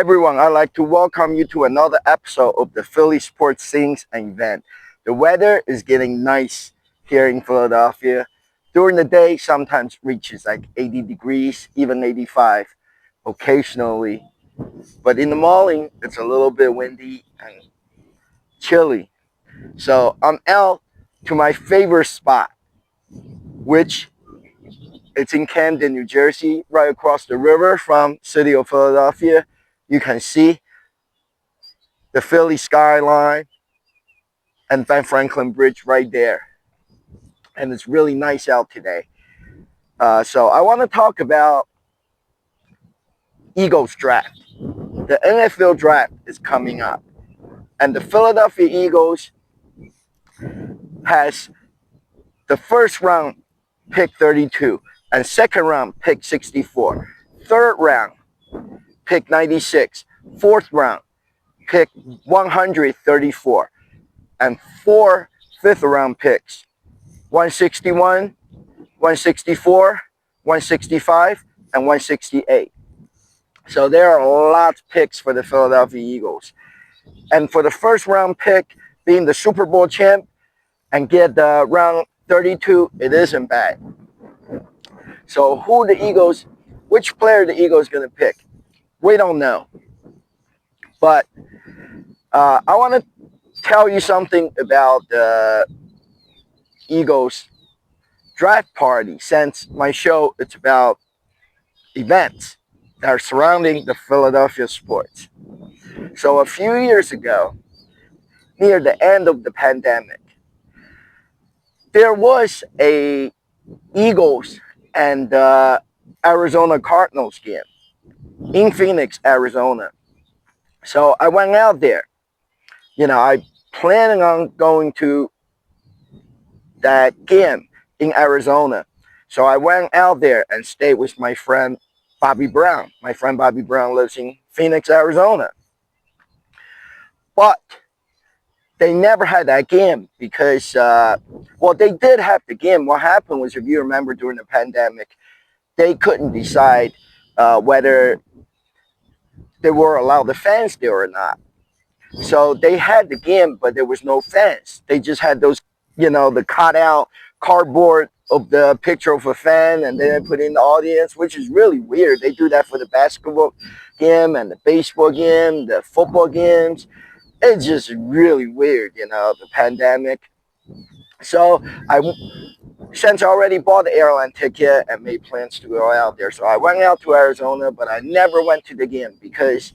everyone, I'd like to welcome you to another episode of the Philly Sports Scenes and Event. The weather is getting nice here in Philadelphia. During the day, sometimes reaches like 80 degrees, even 85 occasionally. But in the morning, it's a little bit windy and chilly. So I'm out to my favorite spot, which it's in Camden, New Jersey, right across the river from city of Philadelphia. You can see the Philly skyline and Ben Franklin Bridge right there. And it's really nice out today. So I want to talk about Eagles draft. The NFL draft is coming up. And the Philadelphia Eagles has the first round pick 32 and second round pick 64. Third round pick 96. Fourth round pick 134. And four fifth round picks 161, 164, 165, and 168. So there are lots of picks for the Philadelphia Eagles. And for the first round pick, being the Super Bowl champ and get the round 32, it isn't bad. So which player the Eagles going to pick? We don't know. But I want to tell you something about the Eagles draft party, since my show it's about events that are surrounding the Philadelphia sports. So a few years ago, near the end of the pandemic, there was a Eagles and Arizona Cardinals game in Phoenix, Arizona. So I went out there. I planning on going to that game in Arizona. So I went out there and stayed with my friend Bobby Brown. My friend Bobby Brown lives in Phoenix, Arizona. But they never had that game because, they did have the game. What happened was, if you remember, during the pandemic, they couldn't decide whether they were allowed the fans there or not. So they had the game, but there was no fans. They just had those, the cut out cardboard of the picture of a fan, and then they put in the audience, which is really weird. They do that for the basketball game and the baseball game, the football games. It's just really weird, the pandemic. So since I already bought the airline ticket and made plans to go out there, so I went out to Arizona, but I never went to the game because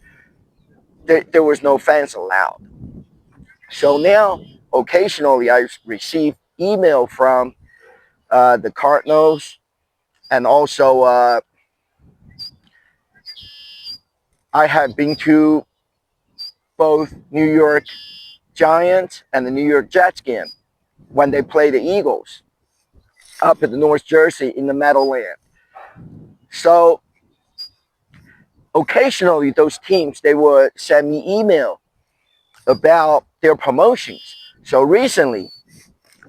there was no fans allowed. So now, occasionally, I receive email from the Cardinals, and also I have been to both New York Giants and the New York Jets game when they play the Eagles up in the North Jersey in the Meadowland. So occasionally those teams, they would send me email about their promotions. So recently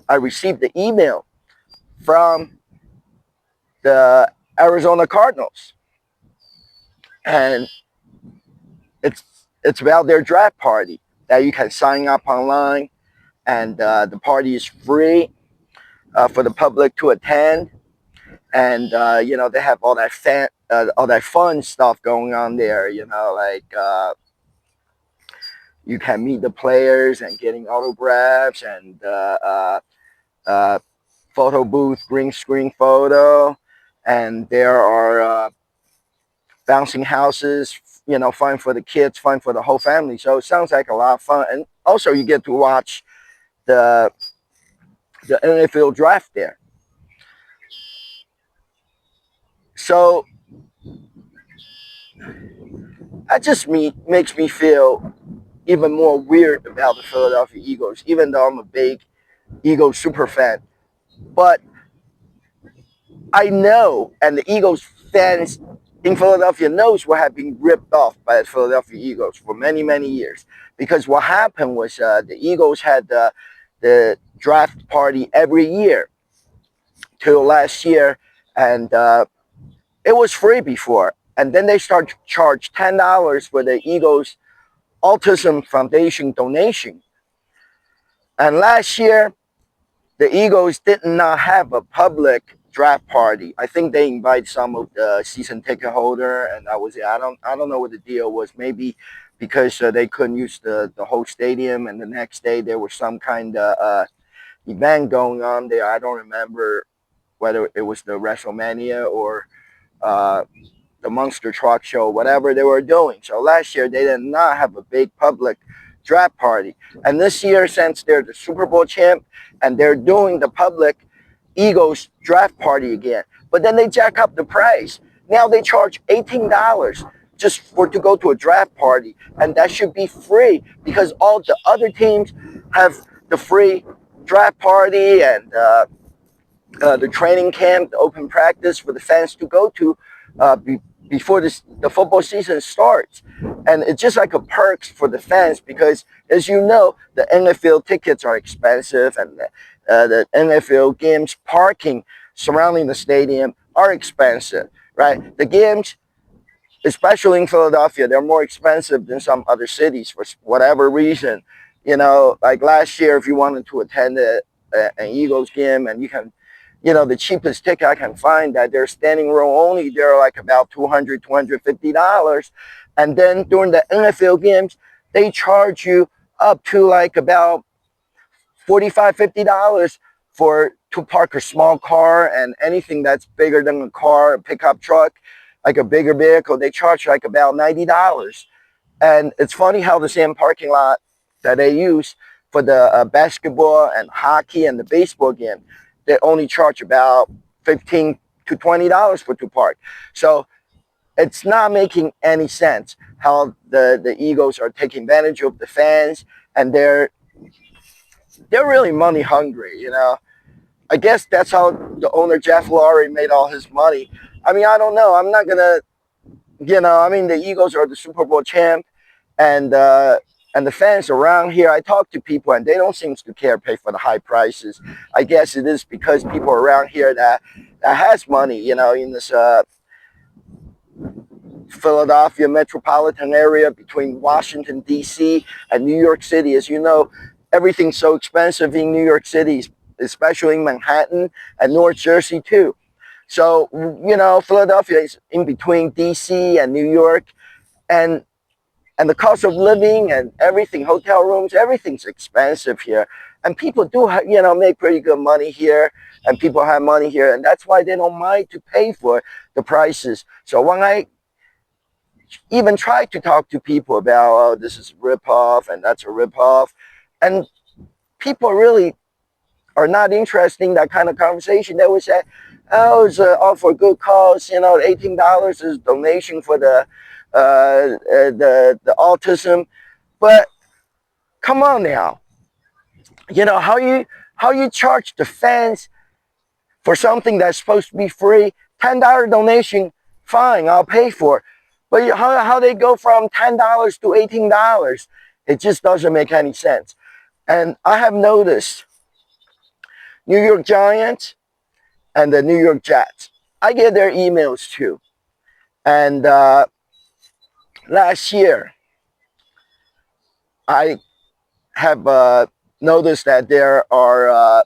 I received the email from the Arizona Cardinals, and it's about their draft party that you can sign up online, and the party is free for the public to attend. And they have all that fun stuff going on there. You can meet the players and getting autographs and photo booth, green screen photo, and there are bouncing houses. Fun for the kids, fun for the whole family. So it sounds like a lot of fun, and also you get to watch the NFL draft there. So that just makes me feel even more weird about the Philadelphia Eagles, even though I'm a big Eagles super fan. But I know, and the Eagles fans in Philadelphia knows what had been ripped off by the Philadelphia Eagles for many, many years. Because what happened was the Eagles had the draft party every year till last year, and it was free before. and then they start to charge $10 for the Eagles Autism Foundation donation. And last year, the Eagles did not have a public draft party. I think they invited some of the season ticket holder, and that was it. I don't know what the deal was. Maybe because they couldn't use the whole stadium, and the next day there was some kind of event going on there. I don't remember whether it was the WrestleMania or uh, the Monster Truck Show, whatever they were doing. So last year they did not have a big public draft party. And this year, since they're the Super Bowl champ and they're doing the public Eagles draft party again, but then they jack up the price. Now they charge $18 just for to go to a draft party, and that should be free because all the other teams have the free draft party and the training camp, the open practice for the fans to go to before the football season starts. And it's just like a perks for the fans because, as you know, the NFL tickets are expensive and the NFL games parking surrounding the stadium are expensive, right? The games, especially in Philadelphia, they're more expensive than some other cities for whatever reason. You know, like last year, if you wanted to attend an Eagles game and you can, you know, the cheapest ticket I can find that they're standing room only, they're like about $200, $250. And then during the NFL games, they charge you up to like about $45, $50 for to park a small car, and anything that's bigger than a car, a pickup truck, like a bigger vehicle, they charge like about $90. And it's funny how the same parking lot that they use for the basketball and hockey and the baseball game, they only charge about $15 to $20 for to park. So it's not making any sense how the Eagles are taking advantage of the fans, and they're really money hungry, you know. I guess that's how the owner Jeff Lurie made all his money. I mean, I don't know. I'm not gonna, you know. I mean, the Eagles are the Super Bowl champ, and the fans around here. I talk to people, and they don't seem to care, pay for the high prices. I guess it is because people around here that has money, you know, in this Philadelphia metropolitan area between Washington D.C. and New York City. As you know, everything's so expensive in New York City, especially in Manhattan and North Jersey too. So, you know, Philadelphia is in between DC and New York, and the cost of living and everything, hotel rooms, everything's expensive here. And people do, you know, make pretty good money here, and people have money here, and that's why they don't mind to pay for the prices. So when I even try to talk to people about, oh, this is a ripoff and that's a ripoff, and people really are not interested in that kind of conversation. They would say, oh, it's all for good cause. You know, $18 is donation for the autism. But come on now, you know how you charge the fans for something that's supposed to be free? $10 donation, fine, I'll pay for it. But how they go from $10 to $18? It just doesn't make any sense. And I have noticed New York Giants and the New York Jets, I get their emails too. And last year, I have noticed that there are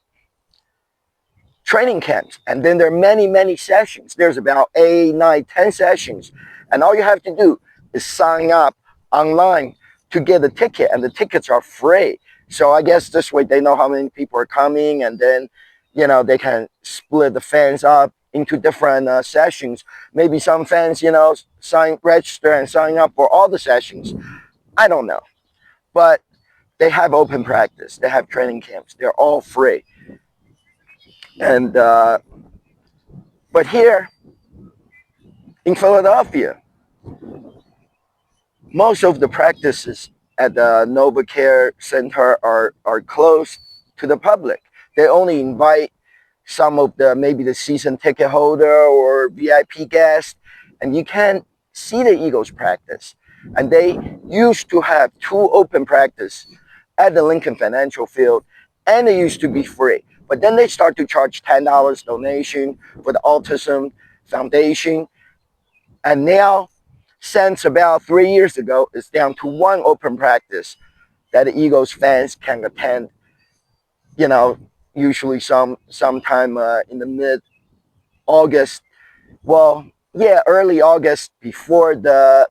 training camps, and then there are many sessions. There's about 8, 9, 10 sessions, and all you have to do is sign up online to get a ticket, and the tickets are free. So I guess this way they know how many people are coming, and then, you know, they can split the fans up into different sessions. Maybe some fans, you know, register and sign up for all the sessions. I don't know, but they have open practice, they have training camps, they're all free. And but here in Philadelphia, most of the practices at the NovaCare Center are closed to the public. They only invite some of the, maybe the season ticket holder or VIP guests, and you can't see the Eagles practice. And they used to have 2 open practice at the Lincoln Financial Field, and they used to be free. But then they start to charge $10 donation for the Autism Foundation. And now, since about 3 years ago, it's down to one open practice that the Eagles fans can attend. You know, usually sometime in the mid August. Well, yeah, early August before the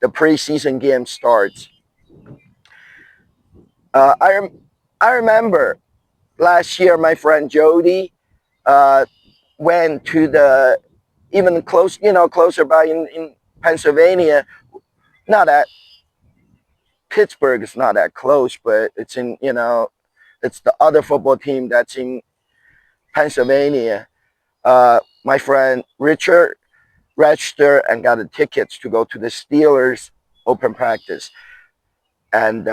preseason game starts. Uh, I rem- I remember last year my friend Jody uh, went to the even close, closer by in Pennsylvania. Not at Pittsburgh, it's not that close, but it's in, it's the other football team that's in Pennsylvania. My friend Richard registered and got the tickets to go to the Steelers open practice, and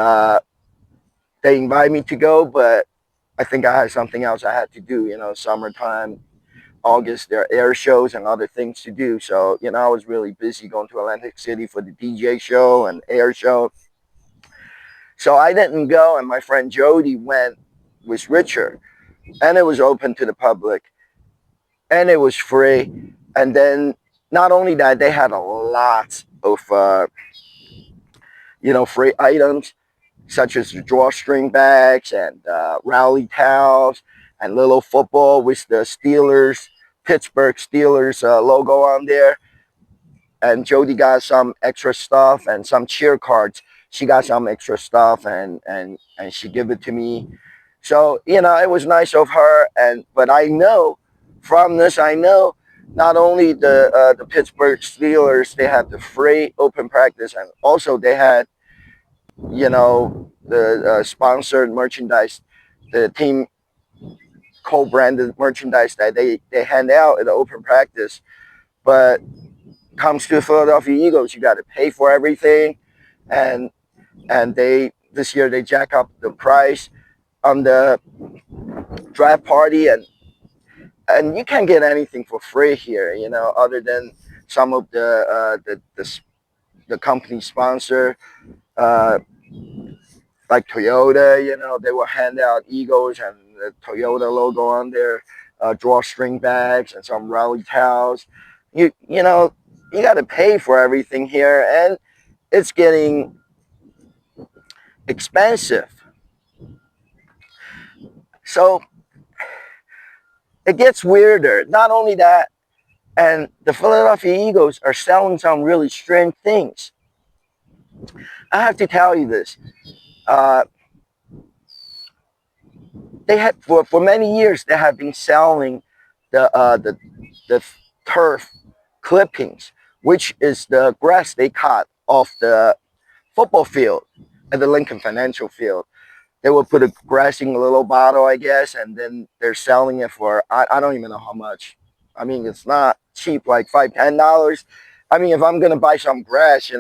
they invited me to go, but I think I had something else I had to do. Summertime, August, there are air shows and other things to do. So, I was really busy going to Atlantic City for the DJ show and air show. So I didn't go, and my friend Jody went with Richard, and it was open to the public, and it was free. And then not only that, they had a lot of free items such as the drawstring bags and rally towels and little football with the Pittsburgh Steelers logo on there. And Jody got some extra stuff and some cheer cards. She got some extra stuff and she gave it to me. So, it was nice of her. But I know from this, I know not only the Pittsburgh Steelers, they had the free open practice, and also they had, the sponsored merchandise, the team co-branded merchandise that they hand out at the open practice. But comes to the Philadelphia Eagles, you got to pay for everything, and they this year they jack up the price on the draft party, and you can't get anything for free here, other than some of the company sponsor, uh, like Toyota. They will hand out Eagles and the Toyota logo on their drawstring bags and some rally towels. You got to pay for everything here, and it's getting expensive. So it gets weirder. Not only that, and the Philadelphia Eagles are selling some really strange things. I have to tell you this. Uh, they had for many years they have been selling the turf clippings, which is the grass they cut off the football field at the Lincoln Financial Field. They will put a grass in a little bottle, I guess, and then they're selling it for I don't even know how much. I mean, it's not cheap, like $5, $10. I mean, if I'm gonna buy some grass,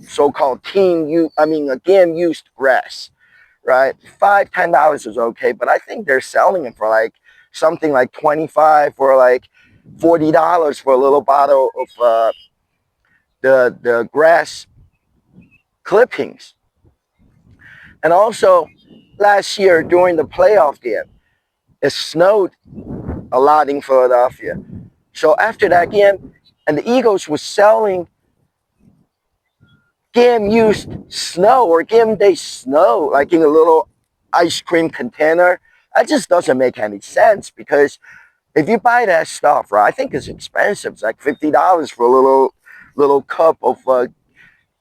so-called again used grass, right? $5, $10 is okay, but I think they're selling it for like something like 25 or like $40 for a little bottle of the grass clippings. And also, last year during the playoff game, it snowed a lot in Philadelphia. So after that game, and the Eagles was selling game used snow or game day snow, like in a little ice cream container. That just doesn't make any sense, because if you buy that stuff, right, I think it's expensive. It's like $50 for a little cup of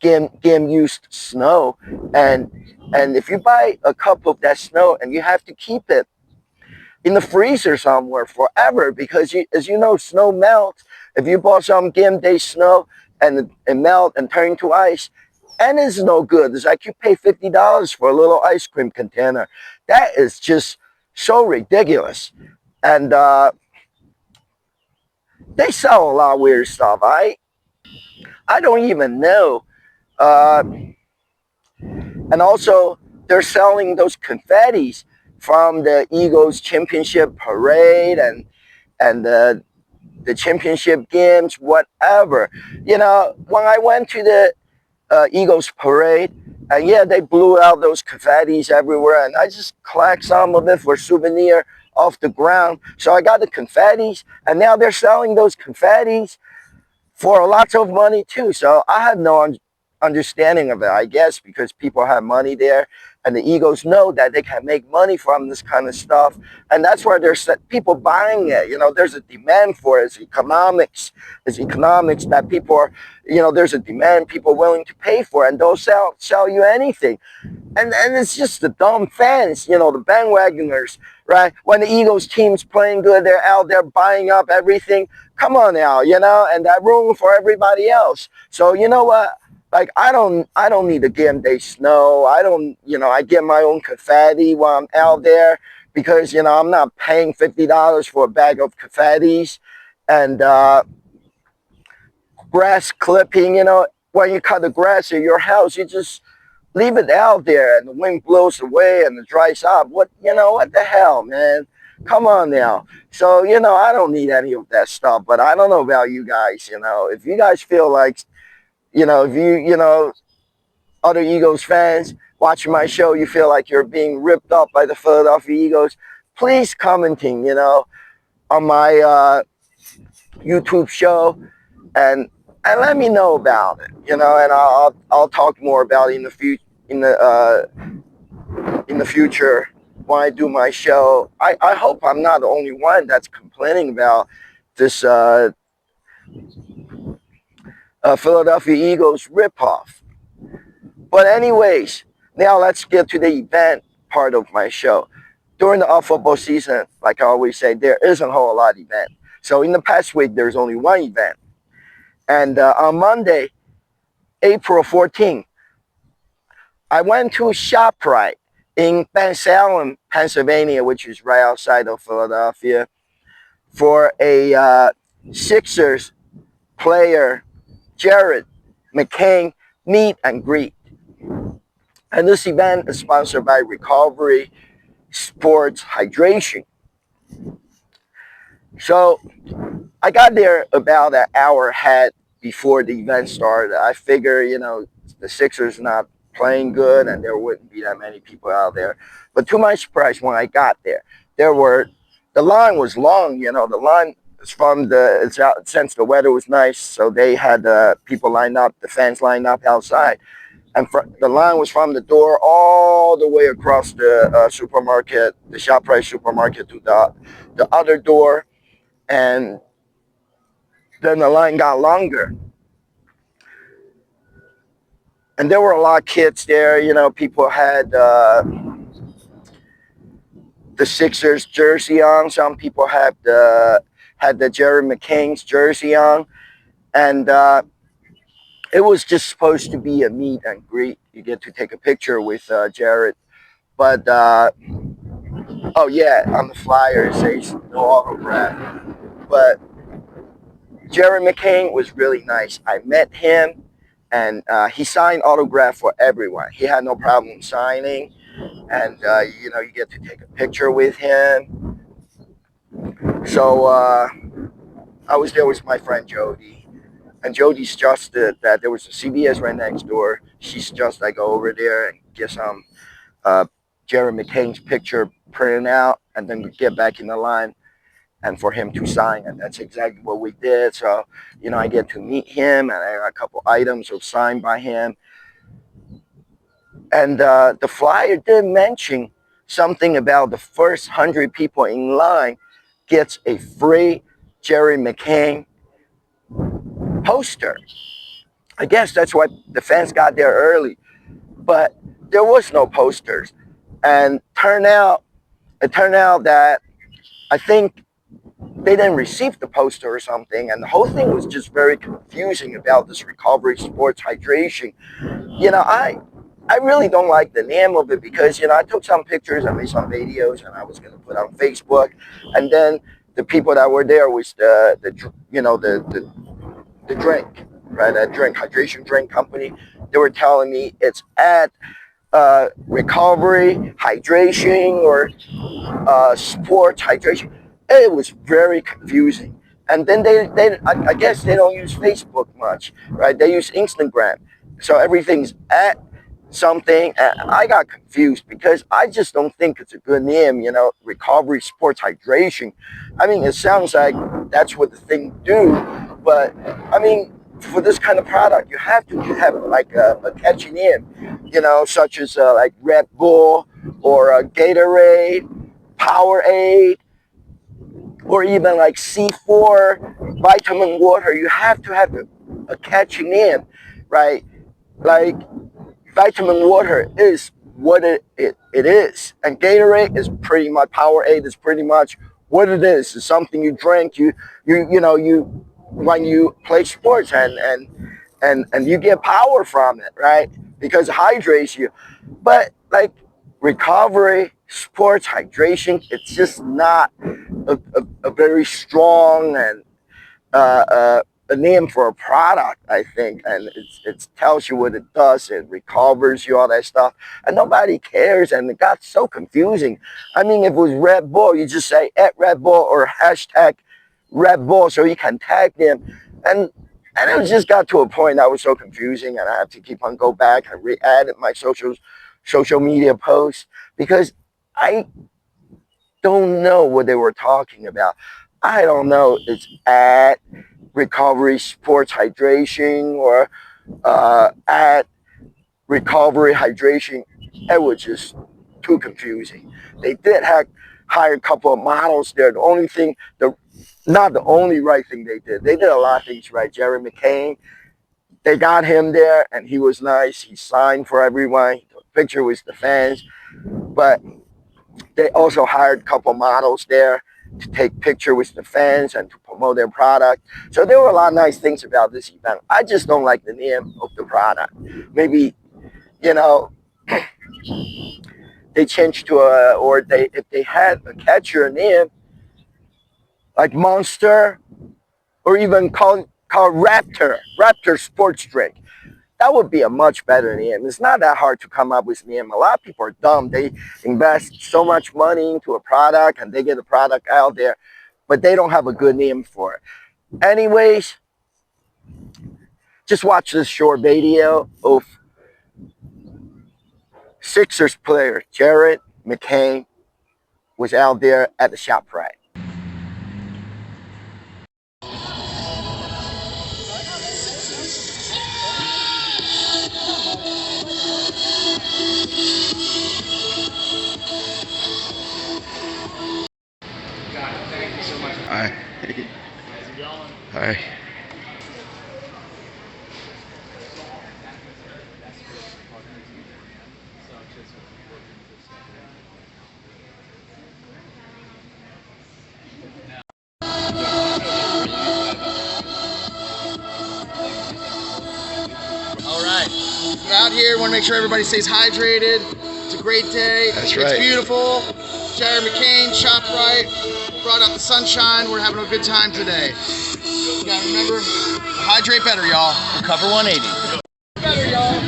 game used snow, and if you buy a cup of that snow and you have to keep it in the freezer somewhere forever, because as you know, snow melts. If you bought some game day snow and it melt and turn to ice, and it's no good. It's like you pay $50 for a little ice cream container. That is just so ridiculous. And they sell a lot of weird stuff. I don't even know. Uh, and also, they're selling those confettis from the Eagles championship parade and the championship games, whatever. When I went to the Eagles parade, and yeah, they blew out those confettis everywhere, and I just collected some of it for souvenir off the ground. So I got the confettis, and now they're selling those confettis for lots of money too. So I have no understanding of it, I guess, because people have money there, and the Eagles know that they can make money from this kind of stuff, and that's why there's people buying it. There's a demand for it. It's economics. It's economics that people are, there's a demand, people willing to pay for it, and they'll sell you anything. And it's just the dumb fans, the bandwagoners, right? When the Eagles team's playing good, they're out there buying up everything. Come on now, and that room for everybody else. So you know what? Like I don't need a game day snow. I don't, I get my own confetti while I'm out there because I'm not paying $50 for a bag of confettis and grass clipping. When you cut the grass at your house, you just leave it out there and the wind blows away and it dries up. What the hell, man? Come on now. So, I don't need any of that stuff, but I don't know about you guys. If you guys feel like, if other Eagles fans watching my show, you feel like you're being ripped up by the Philadelphia Eagles, please commenting, on my YouTube show and let me know about it, and I'll talk more about it in the future in the future when I do my show. I hope I'm not the only one that's complaining about this Philadelphia Eagles ripoff. But anyways, now let's get to the event part of my show. During the football season, like I always say, there isn't a whole lot of event. So in the past week, there's only one event. And on Monday, April 14th, I went to ShopRite in Ben Salem, Pennsylvania, which is right outside of Philadelphia, for a Sixers player, Jared McCain, meet and greet. And this event is sponsored by Recovery Sports Hydration. So I got there about an hour ahead before the event started. I figure, the Sixers not playing good and there wouldn't be that many people out there. But to my surprise, when I got there, the line was long. The line is it's out since the weather was nice, so they had people lined up, the fans lined up outside. And the line was from the door all the way across the supermarket, the ShopRite supermarket, to the other door. And then the line got longer. And there were a lot of kids there. People had the Sixers jersey on. Some people had the Jerry McCain's jersey on. And it was just supposed to be a meet and greet. You get to take a picture with Jared. But, oh yeah, on the flyer it says no autograph. But Jerry McCain was really nice. I met him, and he signed autograph for everyone. He had no problem signing. And, you get to take a picture with him. So I was there with my friend Jody. And Jody suggested that there was a CVS right next door. She suggested I go over there and get some Jerry McCain's picture printed out and then get back in the line and for him to sign. And that's exactly what we did. So, I get to meet him and I got a couple items signed by him. And the flyer did mention something about the first 100 people in line gets a free Jerry McCain poster. I guess that's why the fans got there early. But there was no posters. And it turned out that I think they didn't receive the poster or something. And the whole thing was just very confusing about this Recovery Sports Hydration. I really don't like the name of it because, I took some pictures, I made some videos, and I was going to put on Facebook. And then the people that were there was the drink, right? That hydration drink company. They were telling me it's at Recovery Hydration or Sports Hydration. It was very confusing. And then I guess they don't use Facebook much, right? They use Instagram. So everything's at something. And I got confused because I just don't think it's a good name, Recovery Sports Hydration. I mean, it sounds like that's what the thing do. But, I mean, for this kind of product, you have to have like a catching in, such as like Red Bull or Gatorade, Powerade, or even like C4 vitamin water. You have to have a catching in, right? Like vitamin water is what it is, and Gatorade is pretty much, Powerade is pretty much what it is. It's something you drink, you when you play sports, and you get power from it, right? Because it hydrates you. But like recovery, sports hydration, it's just not a very strong and a name for a product, I think, and it tells you what it does. It recovers you, all that stuff, and nobody cares. And it got so confusing. I mean, if it was Red Bull, you just say at Red Bull or hashtag Red Bull, so you can tag them, and it just got to a point that was so confusing, and I have to keep on go back and re-edit my social media posts because I don't know what they were talking about. I don't know. It's at recovery sports hydration or at recovery hydration. It was just too confusing. They did hire a couple of models there. The only thing, not the only right thing they did. They did a lot of things right. Jerry McCain, they got him there, and he was nice. He signed for everyone. He took a picture with the fans, but they also hired a couple models there to take picture with the fans and to promote their product. So there were a lot of nice things about this event. I just don't like the name of the product. Maybe, you know, they changed to if they had a catchier name like Monster, or even called Raptor Sports Drink. That would be a much better name. It's not that hard to come up with a name. A lot of people are dumb. They invest so much money into a product and they get a product out there, but they don't have a good name for it. Anyways, just watch this short video of Sixers player Jared McCain was out there at the ShopRite. Hi. Hi. All right, we're out here. Want to make sure everybody stays hydrated. It's a great day. That's right. It's beautiful. Jared McCain, ShopRite, brought out the sunshine. We're having a good time today. You gotta remember, hydrate better, y'all. Cover 180. Better, y'all.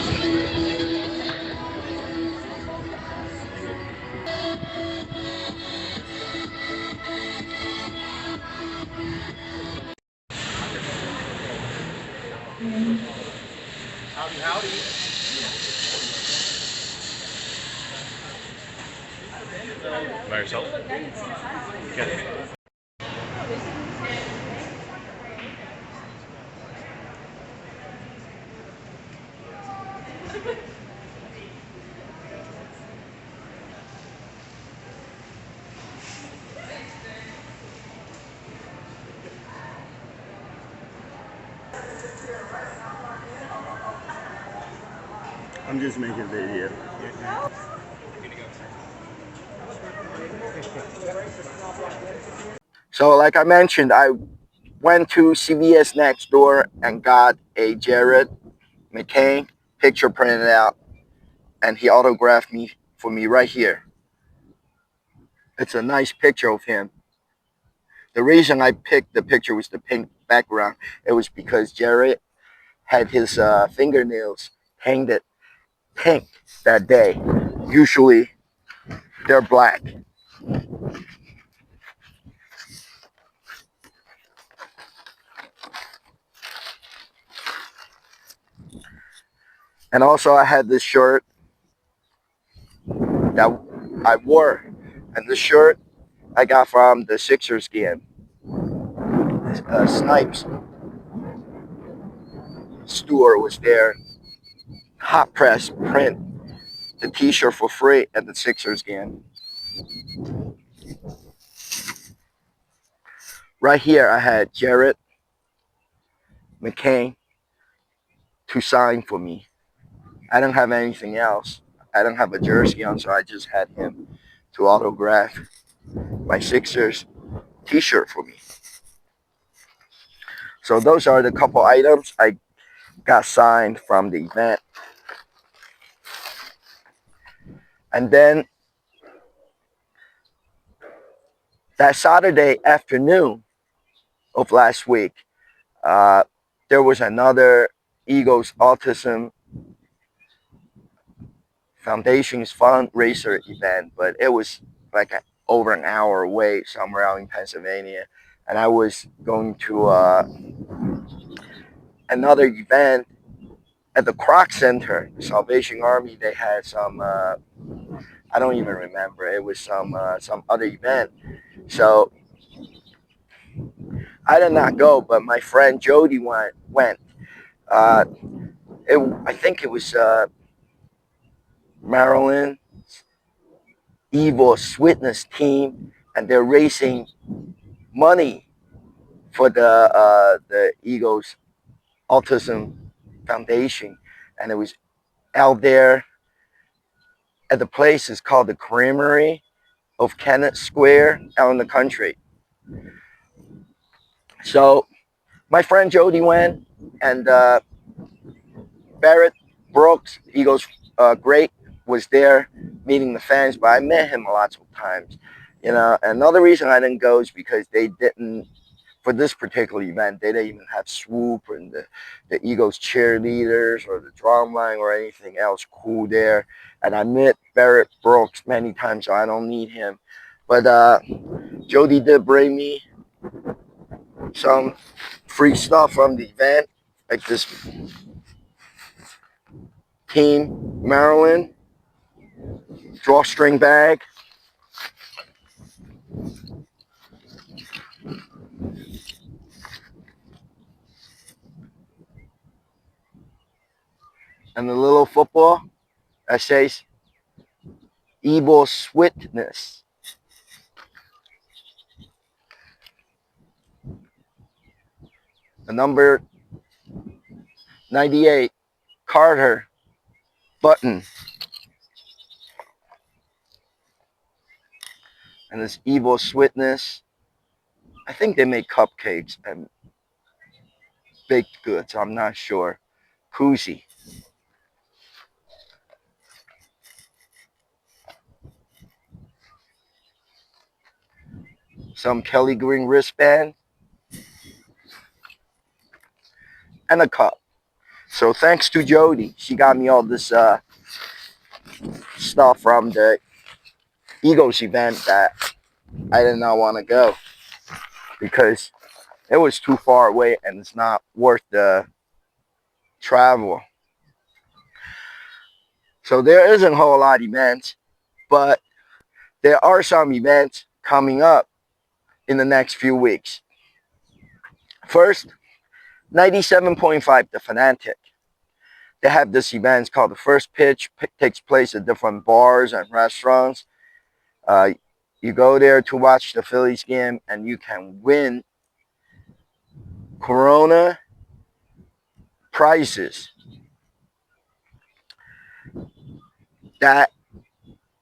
Howdy, howdy. By yourself? Okay. I'm just making a video. So like I mentioned, I went to CVS next door and got a Jared McCain picture printed out, and he autographed me for me right here. It's a nice picture of him. The reason I picked the picture with the pink background, it was because Jared had his fingernails painted pink that day. Usually they're black. And also I had this shirt that I wore, and this shirt I got from the Sixers game. Snipes. Stewart was there. Hot press print the T-shirt for free at the Sixers game. Right here, I had Jared McCain to sign for me. I don't have anything else. I don't have a jersey on, so I just had him to autograph my Sixers T-shirt for me. So those are the couple items I got signed from the event. And then that Saturday afternoon of last week, uh, there was another Eagles Autism Foundation's fundraiser event, but it was like over an hour away, somewhere out in Pennsylvania. And I was going to another event at the Croc Center, the Salvation Army. They had some, I don't even remember. It was some other event. So I did not go, but my friend Jody went. Uh, I think it was Maryland Evil Witness team, and they're raising money for the Eagles Autism Foundation, and it was out there at the place. It's called the Creamery of Kennett Square out in the country. So my friend Jody went, and Barrett Brooks, Eagles great, was there meeting the fans, but I met him lots of times. You know, another reason I didn't go is because they didn't, for this particular event, they didn't even have Swoop and the Eagles cheerleaders or the drum line or anything else cool there. And I met Barrett Brooks many times, so I don't need him. But Jody did bring me some free stuff from the event, like this Team Maryland drawstring bag. And the little football that says Evil Swiftness. The number 98 Carter button. And this Evil Swiftness. I think they make cupcakes and baked goods. I'm not sure. Koozie. Some Kelly Green wristband. And a cup. So thanks to Jody. She got me all this stuff from the Eagles event that I did not want to go because it was too far away and it's not worth the travel. So there isn't a whole lot of events, but there are some events coming up in the next few weeks. First, 97.5 The Fanatic. They have this event called the First Pitch. Takes place at different bars and restaurants. You go there to watch the Phillies game and you can win Corona prizes. That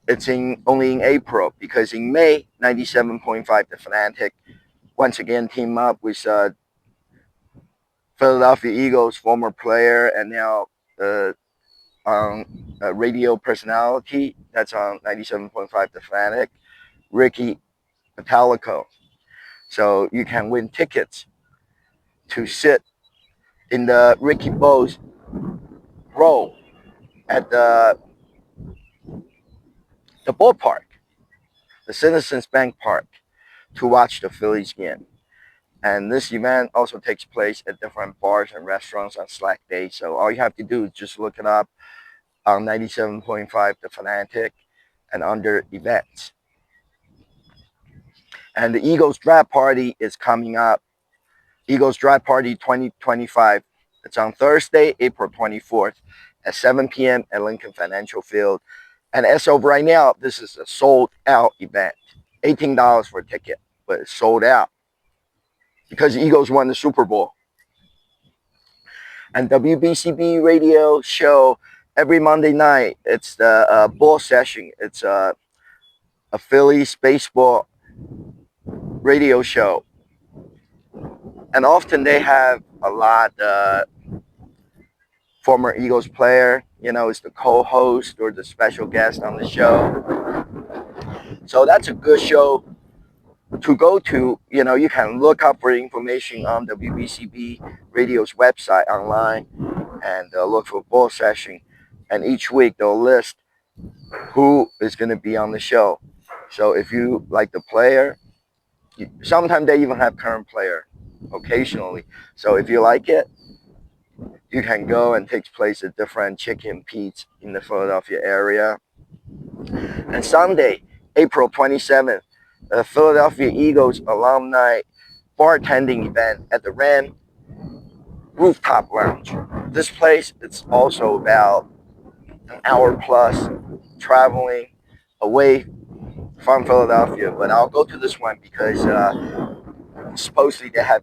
it's only in April, because in May, 97.5 The Fanatic once again team up with Philadelphia Eagles former player and now radio personality that's on 97.5 The Fanatic, Ricky Metallico. So you can win tickets to sit in the Ricky Bose row at the ballpark, the Citizens Bank Park, to watch the Phillies game. And this event also takes place at different bars and restaurants on Slack days. So all you have to do is just look it up on 97.5 The Fanatic and under events. And the Eagles Draft Party is coming up. Eagles Draft Party 2025 It's on Thursday, April 24th at 7 p.m. at Lincoln Financial Field. And as of right now, this is a sold out event. $18 for a ticket, but it's sold out because the Eagles won the Super Bowl. And WBCB radio show every Monday night. It's the ball session. It's a Phillies baseball radio show. And often they have a lot former Eagles player, is the co-host or the special guest on the show. So that's a good show to go to. You can look up for information on the WBCB radio's website online and look for ball session. And each week they'll list who is going to be on the show. So if you like the player, sometimes they even have current player occasionally. So if you like it, you can go and take place at different chicken pete's in the Philadelphia area. And Sunday, April 27th, the Philadelphia Eagles alumni bartending event at the Ram Rooftop Lounge. This place, it's also about an hour plus traveling away from Philadelphia. But I'll go to this one because supposedly they have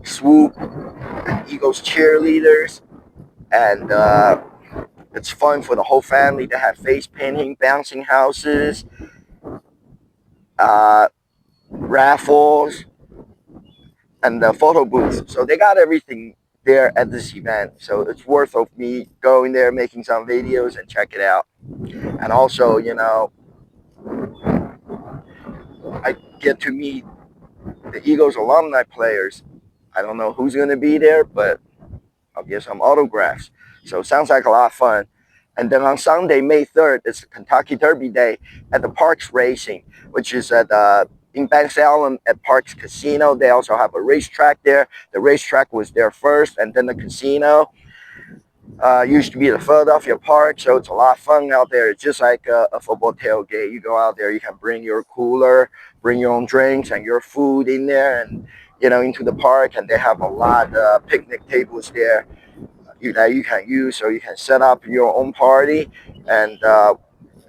Swoop and Eagles cheerleaders, and it's fun for the whole family. They have face painting, bouncing houses, raffles, and the photo booths. So they got everything there at this event. So it's worth of me going there, making some videos, and check it out. And also, I get to meet the Eagles alumni players. I don't know who's going to be there, but I'll get some autographs. So it sounds like a lot of fun. And then on Sunday, May 3rd, it's the Kentucky Derby Day at the Parks Racing, which is at in Bensalem at Parks Casino. They also have a racetrack there. The racetrack was there first, and then the casino used to be the Philadelphia Park. So it's a lot of fun out there. It's just like a football tailgate. You go out there, you can bring your cooler, bring your own drinks and your food in there, and into the park. And they have a lot of picnic tables there that you can use, so you can set up your own party. And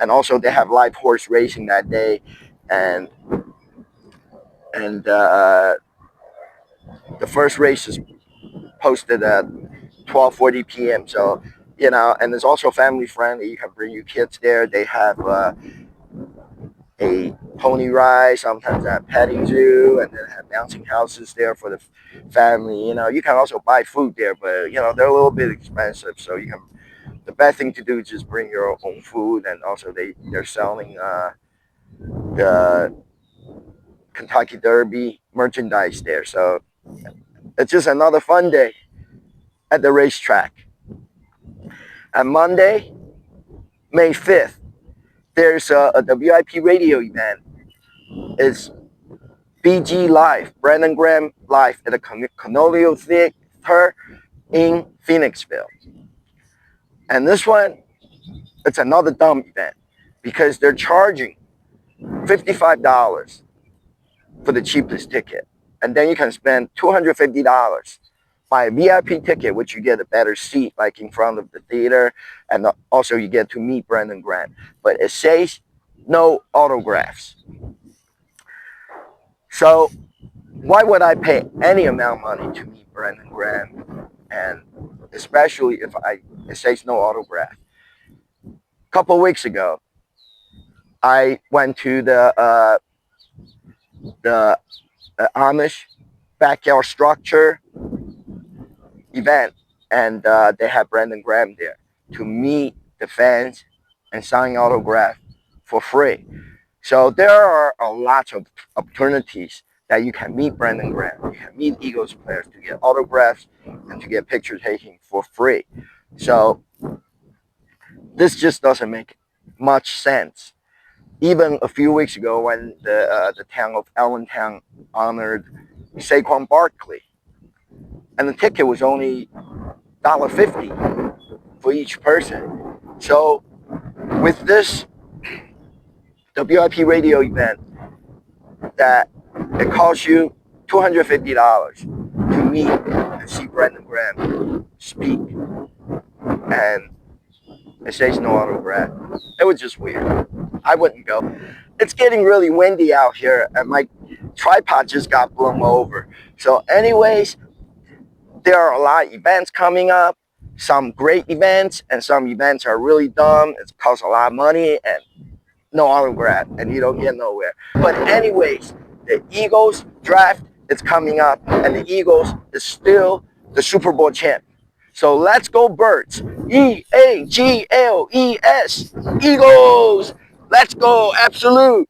also they have live horse racing that day, and the first race is posted at 12:40 p.m. So and it's also family friendly. You can bring your kids there. They have a pony ride, sometimes a petting zoo, and then have bouncing houses there for the family. You can also buy food there, but they're a little bit expensive. So the best thing to do is just bring your own food. And also they're selling the Kentucky Derby merchandise there. So it's just another fun day at the racetrack. And Monday, May 5th, there's a WIP radio event. It's BG Live, Brandon Graham Live at the Colonial Theater in Phoenixville. And this one, it's another dumb event because they're charging $55 for the cheapest ticket. And then you can spend $250 buy a VIP ticket, which you get a better seat, like in front of the theater, and also you get to meet Brandon Graham. But it says no autographs. So why would I pay any amount of money to meet Brandon Graham, and especially if it says no autograph? A couple of weeks ago, I went to the Amish backyard structure event, and they had Brandon Graham there to meet the fans and sign autograph for free. So there are a lot of opportunities that you can meet Brandon Graham. You can meet Eagles players to get autographs and to get picture taking for free. So this just doesn't make much sense. Even a few weeks ago, when the town of Allentown honored Saquon Barkley, and the ticket was only $1.50 for each person. So with this WIP radio event, that it costs you $250 to meet and see Brandon Graham speak, and it says no autograph. It was just weird. I wouldn't go. It's getting really windy out here, and my tripod just got blown over. So anyways, there are a lot of events coming up, some great events, and some events are really dumb. It costs a lot of money and no autograph, and you don't get nowhere. But anyways, the Eagles draft is coming up, and the Eagles is still the Super Bowl champ. So let's go Birds. Eagles. Eagles. Let's go. Absolute.